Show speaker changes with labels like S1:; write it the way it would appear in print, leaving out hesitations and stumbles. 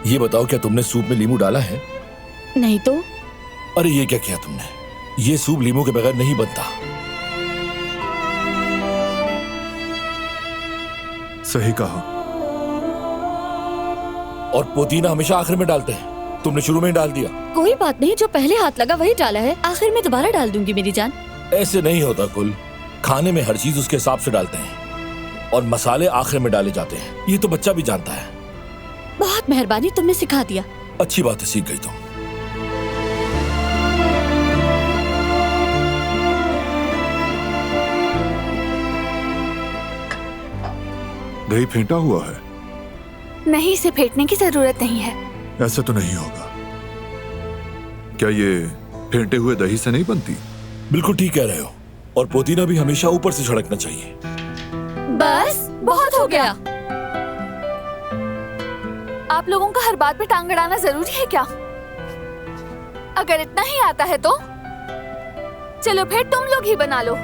S1: ये बताओ, क्या तुमने सूप में नींबू डाला है?
S2: नहीं तो।
S1: अरे ये क्या किया तुमने? ये सूप नींबू के बगैर नहीं बनता।
S3: सही कहा।
S1: और पुदीना हमेशा आखिर में डालते हैं, तुमने शुरू में ही डाल दिया।
S2: कोई बात नहीं, जो पहले हाथ लगा वही डाला है, आखिर में दोबारा डाल दूंगी मेरी जान।
S1: ऐसे नहीं होता कुल। खाने में हर चीज उसके हिसाब से डालते हैं और मसाले आखिर में डाले जाते हैं। ये तो बच्चा भी जानता है।
S2: बहुत मेहरबानी, तुमने सिखा दिया।
S1: अच्छी बात है, सीख गई तुम।
S3: दही फेंटा हुआ है?
S4: नहीं, इसे फेंटने की जरूरत नहीं है।
S3: ऐसा तो नहीं होगा। क्या ये फेंटे हुए दही से नहीं बनती?
S1: बिल्कुल ठीक कह रहे हो। और पुदीना भी हमेशा ऊपर से छिड़कना चाहिए।
S4: बस बहुत हो गया। आप लोगों का हर बात पे टांग अड़ाना जरूरी है क्या? अगर इतना ही आता है तो चलो फिर तुम लोग ही बना लो।